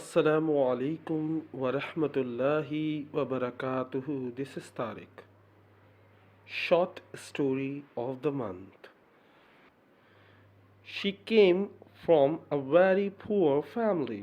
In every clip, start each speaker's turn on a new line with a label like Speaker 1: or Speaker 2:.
Speaker 1: Assalamu alaikum wa rahmatullahi wa barakatuhu. This is Tariq. Short story of the month. She came from a very poor family.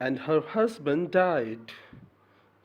Speaker 1: And her husband died.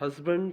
Speaker 1: husband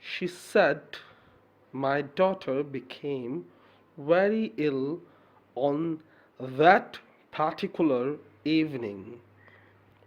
Speaker 1: She said, my daughter became very ill on that particular evening.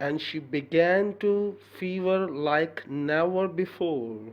Speaker 1: And she began to fever like never before.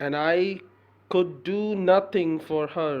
Speaker 1: And I could do nothing for her.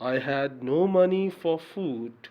Speaker 1: I had no money for food.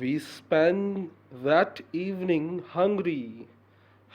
Speaker 1: We spent that evening hungry.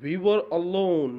Speaker 1: We were alone.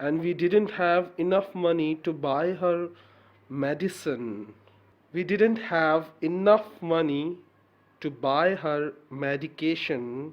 Speaker 1: And we didn't have enough money to buy her medicine. We didn't have enough money to buy her medication.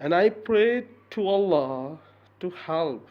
Speaker 1: And I prayed to Allah to help.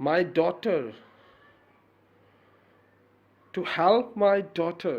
Speaker 1: My daughter, to help my daughter.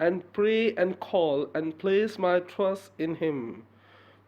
Speaker 1: And pray and call and place my trust in him.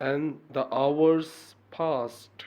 Speaker 1: And the hours passed.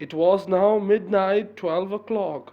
Speaker 1: It was now midnight, 12 o'clock.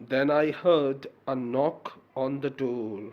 Speaker 1: Then I heard a knock on the door.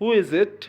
Speaker 1: Who is it?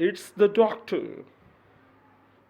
Speaker 1: It's the doctor.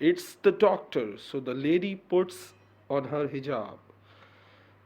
Speaker 1: It's the doctor. So the lady puts on her hijab.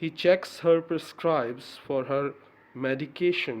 Speaker 1: He checks her, prescribes for her medication.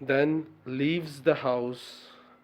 Speaker 1: Then leaves the house.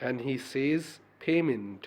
Speaker 1: And he says payment.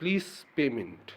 Speaker 1: Please payment.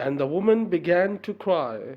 Speaker 1: And the woman began to cry.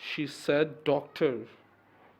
Speaker 1: She said, doctor.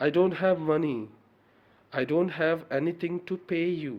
Speaker 1: I don't have money. I don't have anything to pay you.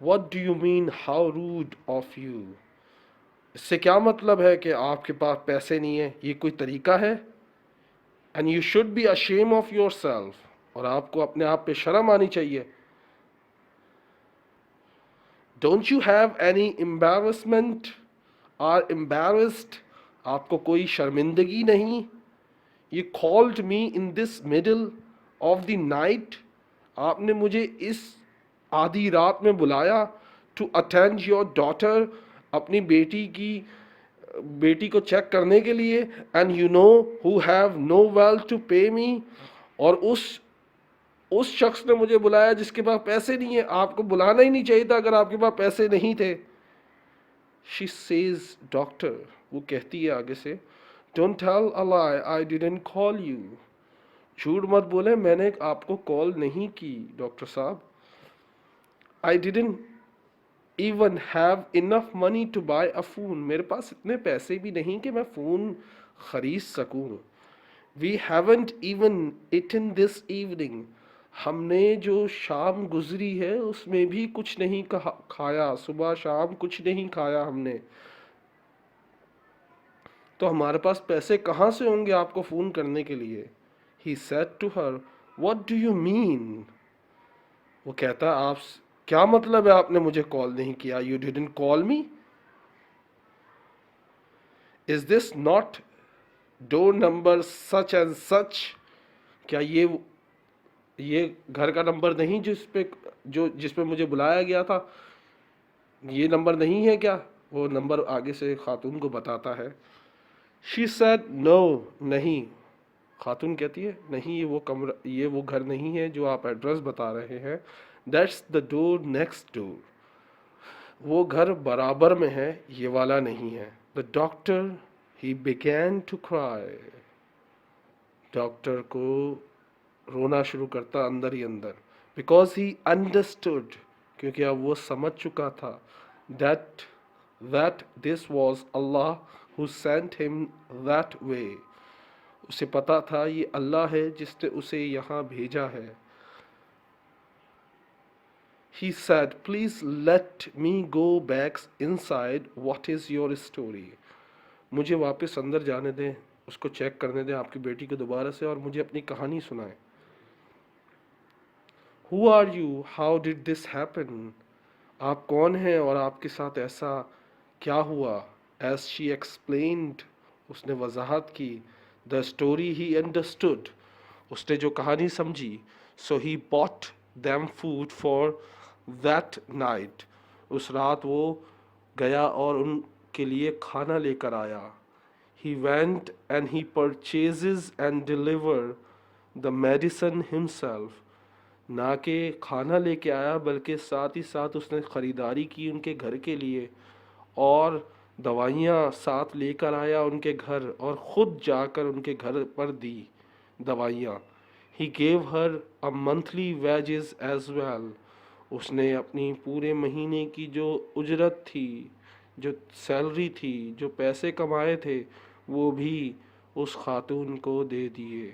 Speaker 1: What do you mean how rude of you? اس سے کیا مطلب ہے کہ آپ کے پاس پیسے نہیں ہیں؟ یہ کوئی طریقہ ہے؟ And you should be ashamed of yourself, اور آپ کو اپنے آپ پہ شرم آنی چاہیے. Don't you have any embarrassment or embarrassed؟ آپ کو کوئی شرمندگی نہیں؟ You called me in this middle of the night، آپ نے مجھے اس آدھی رات میں بلایا to attend your daughter، اپنی بیٹی کو چیک کرنے کے لیے. and you know who have no well to pay me، اور اس شخص نے مجھے بلایا جس کے پاس پیسے نہیں ہیں. آپ کو بلانا ہی نہیں چاہیے تھا اگر آپ کے پاس پیسے نہیں تھے. She says ڈاکٹر، وہ کہتی ہے آگے سے Don't tell a lie, I didn't call you. جھوٹ مت بولے، میں نے آپ کو کال نہیں کی ڈاکٹر صاحب. I didn't even have enough money to buy a phone، میرے پاس اتنے پیسے بھی نہیں کہ میں فون خرید سکوں. We haven't even eaten this evening، ہم نے جو شام گزری ہے اس میں بھی کچھ نہیں کھایا، صبح شام کچھ نہیں کھایا ہم نے. تو ہمارے پاس پیسے کہاں سے ہوں گے آپ کو فون کرنے کے لیے؟ He said to her, What do you mean؟ وہ کہتا آپ کیا مطلب ہے آپ نے مجھے کال نہیں کیا؟ You didn't call me؟ Is this not door number such and such؟ کیا یہ گھر کا نمبر نہیں جس پہ مجھے بلایا گیا تھا؟ یہ نمبر نہیں ہے کیا؟ وہ نمبر آگے سے خاتون کو بتاتا ہے. She said no، نہیں. خاتون کہتی ہے نہیں، یہ وہ گھر نہیں ہے جو آپ ایڈریس بتا رہے ہیں. That's the door next door، وہ گھر برابر میں ہے، یہ والا نہیں ہے. The doctor he began to cry، doctor کو رونا شروع کرتا اندر ہی اندر. Because he understood، کیونکہ اب وہ سمجھ چکا تھا that this was Allah who sent him that way، اسے پتا تھا یہ اللہ ہے جس نے اسے یہاں بھیجا ہے. He said, Please let me go back inside. What is your story؟ مجھے واپس اندر جانے دیں، اس کو چیک کرنے دیں آپ کی بیٹی کو دوبارہ سے، اور مجھے اپنی کہانی سنائیں. Who are you؟ How did this happen؟ آپ کون ہیں اور آپ کے ساتھ ایسا کیا ہوا؟ As she explained، اس نے وضاحت کی. The story he understood، اس نے جو کہانی سمجھی. So he bought them food for that night، اس رات وہ گیا اور ان کے لیے کھانا لے کر آیا. He went and he purchases and deliver the medicine himself، نہ کہ کھانا لے کے آیا بلکہ ساتھ ہی ساتھ اس نے خریداری کی ان کے گھر کے لیے، اور دوائیاں ساتھ لے کر آیا ان کے گھر، اور خود جا کر ان کے گھر پر دی دوائیاں. He gave her a monthly wages as well، اس نے اپنی پورے مہینے کی جو اجرت تھی، جو سیلری تھی، جو پیسے کمائے تھے، وہ بھی اس خاتون کو دے دیے.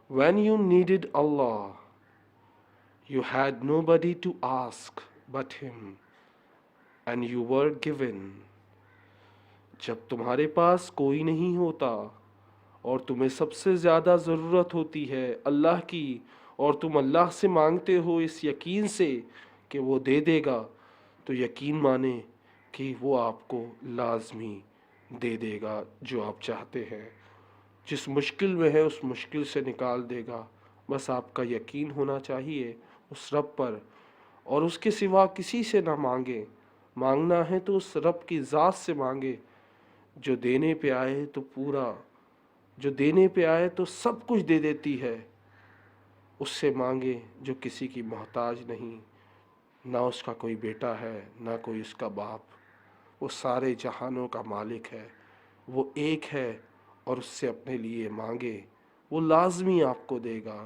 Speaker 1: When you needed Allah، you had nobody to ask but Him، and you were given، جب تمہارے پاس کوئی نہیں ہوتا اور تمہیں سب سے زیادہ ضرورت ہوتی ہے اللہ کی، اور تم اللہ سے مانگتے ہو اس یقین سے کہ وہ دے دے گا، تو یقین مانے کہ وہ آپ کو لازمی دے دے گا جو آپ چاہتے ہیں. جس مشکل میں ہے اس مشکل سے نکال دے گا. بس آپ کا یقین ہونا چاہیے اس رب پر، اور اس کے سوا کسی سے نہ مانگے. مانگنا ہے تو اس رب کی ذات سے مانگے جو دینے پہ آئے تو پورا، جو دینے پہ آئے تو سب کچھ دے دیتی ہے. اس سے مانگے جو کسی کی محتاج نہیں، نہ اس کا کوئی بیٹا ہے نہ کوئی اس کا باپ. وہ سارے جہانوں کا مالک ہے، وہ ایک ہے، اور اس سے اپنے لیے مانگے، وہ لازمی آپ کو دے گا.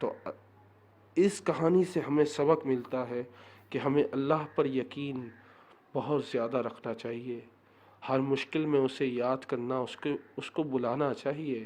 Speaker 1: تو اس کہانی سے ہمیں سبق ملتا ہے کہ ہمیں اللہ پر یقین بہت زیادہ رکھنا چاہیے. ہر مشکل میں اسے یاد کرنا، اس کو بلانا چاہیے.